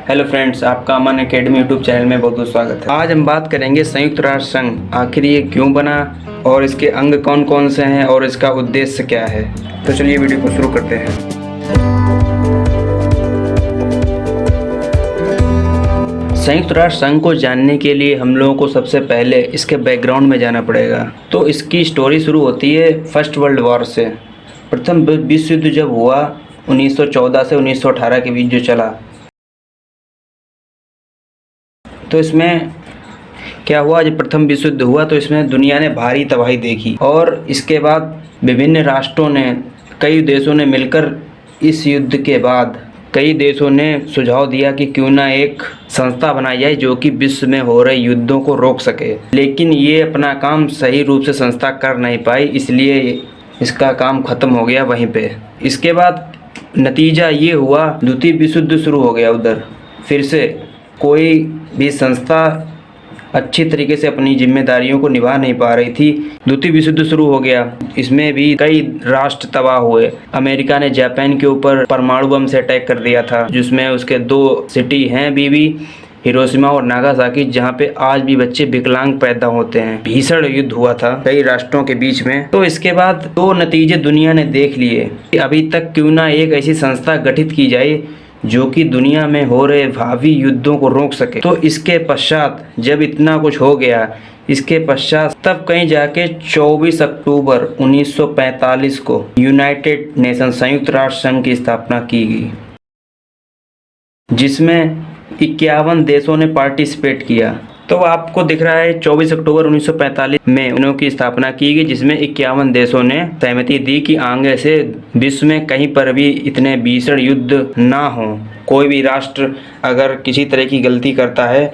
Hello friends, आपका अमन academy YouTube channel में बहुत बहुत स्वागत है। आज हम बात करेंगे संयुक्त राष्ट्र संघ आखिर ये क्यों बना और इसके अंग कौन कौन से हैं और इसका उद्देश्य क्या है। तो चलिए वीडियो को शुरू करते हैं। संयुक्त राष्ट्र संघ को जानने के लिए हम लोगों को सबसे पहले इसके बैकग्राउंड में जाना पड़ेगा। तो इसकी स्टोरी शुरू होती है फर्स्ट वर्ल्ड वॉर से। प्रथम विश्व युद्ध जब हुआ 1914 से 1918 के बीच जो चला, तो इसमें क्या हुआ, जब प्रथम विश्व युद्ध हुआ तो इसमें दुनिया ने भारी तबाही देखी और इसके बाद विभिन्न राष्ट्रों ने, कई देशों ने मिलकर इस युद्ध के बाद कई देशों ने सुझाव दिया कि क्यों ना एक संस्था बनाई जाए जो कि विश्व में हो रहे युद्धों को रोक सके। लेकिन ये अपना काम सही रूप से संस्था कर नहीं पाई, इसलिए इसका काम खत्म हो गया वहीं पे। इसके बाद नतीजा ये हुआ, द्वितीय विश्व युद्ध शुरू हो गया। उधर फिर से कोई भी संस्था अच्छी तरीके से अपनी जिम्मेदारियों को निभा नहीं पा रही थी। द्वितीय विश्व युद्ध शुरू हो गया, इसमें भी कई राष्ट्र तबाह हुए। अमेरिका ने जापान के ऊपर परमाणु बम से अटैक कर दिया था, जिसमें उसके 2 सिटी हैं बीबी, हिरोशिमा और नागासाकी, जहाँ पे आज भी बच्चे विकलांग पैदा होते हैं। भीषण युद्ध हुआ था कई राष्ट्रों के बीच में। तो इसके बाद 2 नतीजे दुनिया ने देख लिए कि अभी तक क्यों ना एक ऐसी संस्था गठित की जाए जो कि दुनिया में हो रहे भावी युद्धों को रोक सके। तो इसके पश्चात जब इतना कुछ हो गया, इसके पश्चात तब कहीं जाके 24 अक्टूबर 1945 को यूनाइटेड नेशन संयुक्त राष्ट्र संघ की स्थापना की गई, जिसमें 51 देशों ने पार्टिसिपेट किया। तो आपको दिख रहा है 24 अक्टूबर 1945 में उनकी स्थापना की गई, जिसमें 51 देशों ने सहमति दी कि आगे से विश्व में कहीं पर भी इतने भीषण युद्ध ना हो। कोई भी राष्ट्र अगर किसी तरह की गलती करता है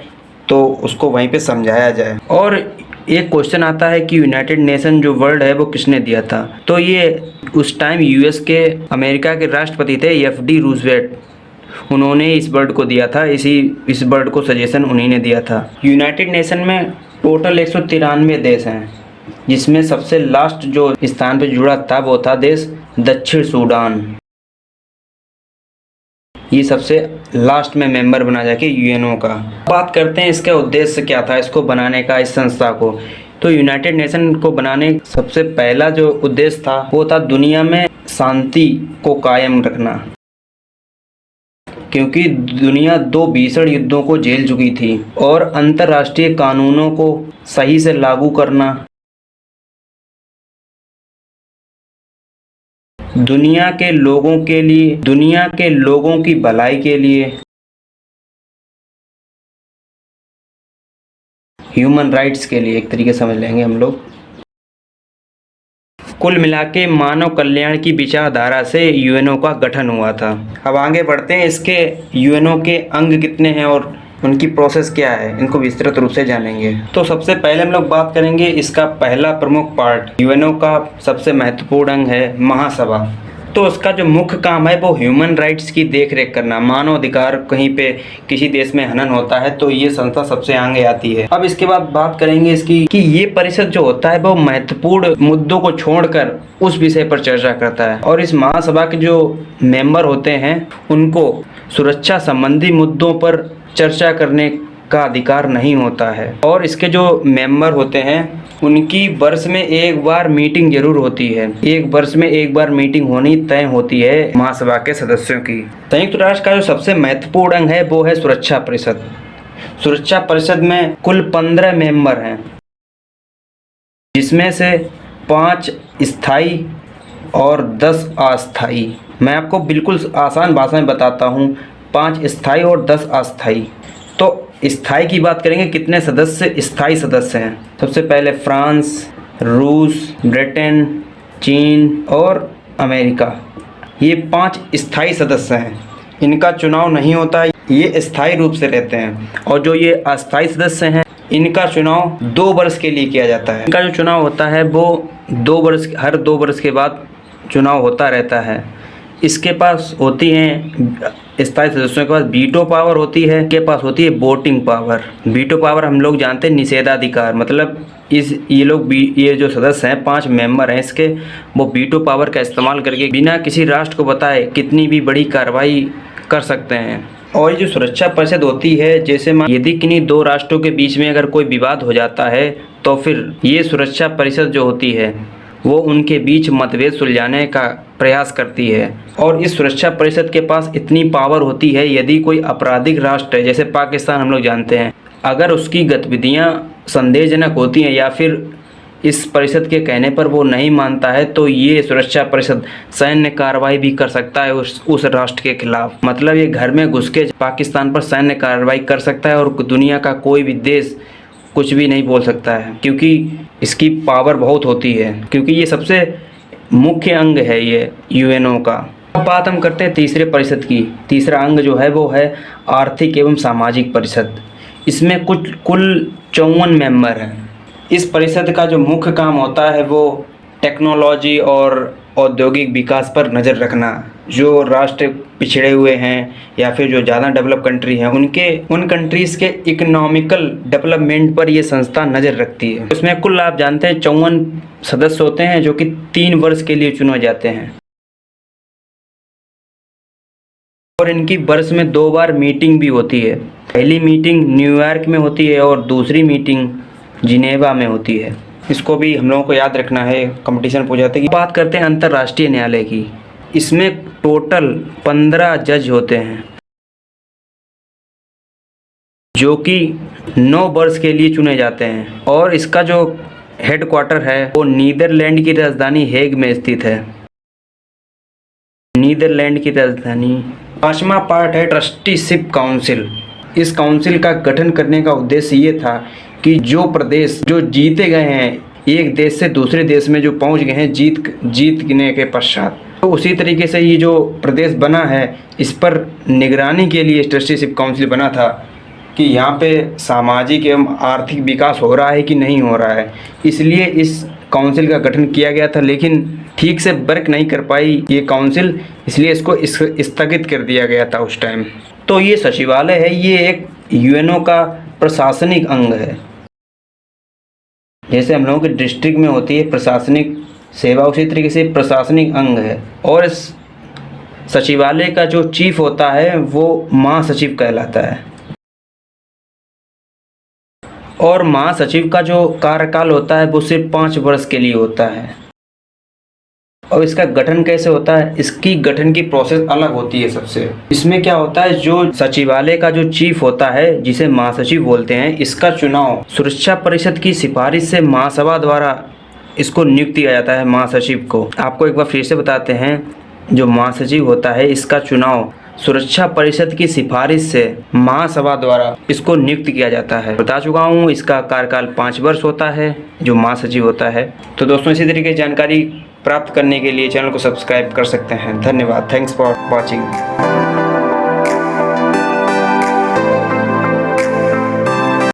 तो उसको वहीं पे समझाया जाए। और एक क्वेश्चन आता है कि यूनाइटेड नेशन जो वर्ड है वो किसने दिया था। तो ये उस टाइम यूएस के, अमेरिका के राष्ट्रपति थे एफ.डी. रूजवेल्ट, उन्होंने इस वर्ड को दिया था। इस वर्ड को सजेशन उन्हीं ने दिया था। यूनाइटेड नेशन में टोटल 193 देश हैं, जिसमें सबसे लास्ट जो स्थान पर जुड़ा था वो था देश दक्षिण सूडान। ये सबसे लास्ट में मेंबर बना जाके यूएनओ का। बात करते हैं इसका उद्देश्य क्या था, इसको बनाने का, इस संस्था को। तो यूनाइटेड नेशन को बनाने सबसे पहला जो उद्देश्य था वो था दुनिया में शांति को कायम रखना, क्योंकि दुनिया 2 भीषण युद्धों को झेल चुकी थी और अंतर्राष्ट्रीय कानूनों को सही से लागू करना, दुनिया के लोगों के लिए, दुनिया के लोगों की भलाई के लिए, ह्यूमन राइट्स के लिए, एक तरीके समझ लेंगे हम लोग। कुल मिला के मानव कल्याण की विचारधारा से यूएनओ का गठन हुआ था। अब आगे बढ़ते हैं, इसके यूएनओ के अंग कितने हैं और उनकी प्रोसेस क्या है, इनको विस्तृत रूप से जानेंगे। तो सबसे पहले हम लोग बात करेंगे इसका पहला प्रमुख पार्ट। यूएनओ का सबसे महत्वपूर्ण अंग है महासभा। तो उसका जो मुख्य काम है वो ह्यूमन राइट्स की देखरेख करना। मानव अधिकार कहीं पे किसी देश में हनन होता है तो ये संस्था सबसे आगे आती है। अब इसके बाद बात करेंगे इसकी कि ये परिषद जो होता है वो महत्वपूर्ण मुद्दों को छोड़कर उस विषय पर चर्चा करता है, और इस महासभा के जो मेंबर होते हैं उनको सुरक्षा संबंधी मुद्दों पर चर्चा करने का अधिकार नहीं होता है। और इसके जो मेंबर होते हैं उनकी वर्ष में एक बार मीटिंग जरूर होती है। एक वर्ष में एक बार मीटिंग होनी तय होती है महासभा के सदस्यों की। संयुक्त राष्ट्र का जो सबसे महत्वपूर्ण अंग है वो है सुरक्षा परिषद। सुरक्षा परिषद में कुल 15 मेंबर हैं, जिसमें से 5 स्थायी और 10 अस्थायी। मैं आपको बिल्कुल आसान भाषा में बताता हूँ, 5 स्थायी और 10 अस्थायी। तो स्थायी की बात करेंगे, कितने सदस्य स्थायी सदस्य हैं। सबसे पहले फ्रांस, रूस, ब्रिटेन, चीन और अमेरिका, ये 5 स्थायी सदस्य हैं। इनका चुनाव नहीं होता, ये स्थायी रूप से रहते हैं। और जो ये अस्थायी सदस्य हैं इनका चुनाव 2 वर्ष के लिए किया जाता है। इनका जो चुनाव होता है वो 2 वर्ष, हर 2 वर्ष के बाद चुनाव होता रहता है। इसके पास होती हैं, स्थायी सदस्यों के पास वीटो पावर होती है, के पास होती है वोटिंग पावर। वीटो पावर हम लोग जानते हैं निषेधाधिकार, मतलब ये जो सदस्य हैं, 5 मेंबर हैं इसके, वो वीटो पावर का इस्तेमाल करके बिना किसी राष्ट्र को बताए कितनी भी बड़ी कार्रवाई कर सकते हैं। और ये जो सुरक्षा परिषद होती है, जैसे यदि किन्हीं दो राष्ट्रों के बीच में अगर कोई विवाद हो जाता है तो फिर ये सुरक्षा परिषद जो होती है वो उनके बीच मतभेद सुलझाने का प्रयास करती है। और इस सुरक्षा परिषद के पास इतनी पावर होती है, यदि कोई आपराधिक राष्ट्र है जैसे पाकिस्तान हम लोग जानते हैं, अगर उसकी गतिविधियां संदेहजनक होती हैं या फिर इस परिषद के कहने पर वो नहीं मानता है तो ये सुरक्षा परिषद सैन्य कार्रवाई भी कर सकता है उस राष्ट्र के खिलाफ। मतलब ये घर में घुस के पाकिस्तान पर सैन्य कार्रवाई कर सकता है और दुनिया का कोई भी देश कुछ भी नहीं बोल सकता है, क्योंकि इसकी पावर बहुत होती है, क्योंकि ये सबसे मुख्य अंग है ये यूएनओ का। अब बात हम करते हैं तीसरे परिषद की। तीसरा अंग जो है वो है आर्थिक एवं सामाजिक परिषद। इसमें कुल 54 मेंबर हैं। इस परिषद का जो मुख्य काम होता है वो टेक्नोलॉजी और औद्योगिक विकास पर नज़र रखना। जो राष्ट्र पिछड़े हुए हैं या फिर जो ज़्यादा डेवलप कंट्री हैं उन कंट्रीज़ के इकोनॉमिकल डेवलपमेंट पर ये संस्था नज़र रखती है। इसमें कुल आप जानते हैं 54 सदस्य होते हैं जो कि 3 वर्ष के लिए चुने जाते हैं और इनकी वर्ष में 2 बार मीटिंग भी होती है। पहली मीटिंग न्यूयॉर्क में होती है और दूसरी मीटिंग जिनेवा में होती है। इसको भी हम लोगों को याद रखना है, कंपटीशन पूछ जाते हैं। बात करते हैं अंतर्राष्ट्रीय न्यायालय की। इसमें टोटल 15 जज होते हैं जो कि 9 वर्ष के लिए चुने जाते हैं और इसका जो हेडक्वार्टर है वो नीदरलैंड की राजधानी हेग में स्थित है। नीदरलैंड की राजधानी। 5वां पार्ट है ट्रस्टीशिप काउंसिल। इस काउंसिल का गठन करने का उद्देश्य ये था कि जो प्रदेश जो जीते गए हैं एक देश से दूसरे देश में जो पहुंच गए हैं जीतने के पश्चात, तो उसी तरीके से ये जो प्रदेश बना है इस पर निगरानी के लिए ट्रस्टीशिप काउंसिल बना था कि यहाँ पे सामाजिक एवं आर्थिक विकास हो रहा है कि नहीं हो रहा है। इसलिए इस काउंसिल का गठन किया गया था, लेकिन ठीक से वर्क नहीं कर पाई ये काउंसिल, इसलिए इसको स्थगित कर दिया गया था उस टाइम। तो ये सचिवालय है, ये एक यूएनओ का प्रशासनिक अंग है। जैसे हम लोगों के डिस्ट्रिक्ट में होती है प्रशासनिक सेवा, उसी तरीके से प्रशासनिक अंग है। और इस सचिवालय का जो चीफ होता है वो महासचिव कहलाता है और महासचिव का जो कार्यकाल होता है वो सिर्फ 5 वर्ष के लिए होता है। और इसका गठन कैसे होता है, इसकी गठन की प्रोसेस अलग होती है सबसे। इसमें क्या होता है, जो सचिवालय का जो चीफ होता है जिसे महासचिव बोलते हैं, इसका चुनाव सुरक्षा परिषद की सिफारिश से महासभा द्वारा इसको नियुक्त किया जाता है महासचिव को। आपको एक बार फिर से बताते हैं, जो महासचिव होता है इसका चुनाव सुरक्षा परिषद की सिफारिश से महासभा द्वारा इसको नियुक्त किया जाता है। बता चुका हूँ इसका कार्यकाल 5 वर्ष होता है जो महासचिव होता है। तो दोस्तों इसी तरीके की जानकारी प्राप्त करने के लिए चैनल को सब्सक्राइब कर सकते हैं। धन्यवाद। Thanks for watching.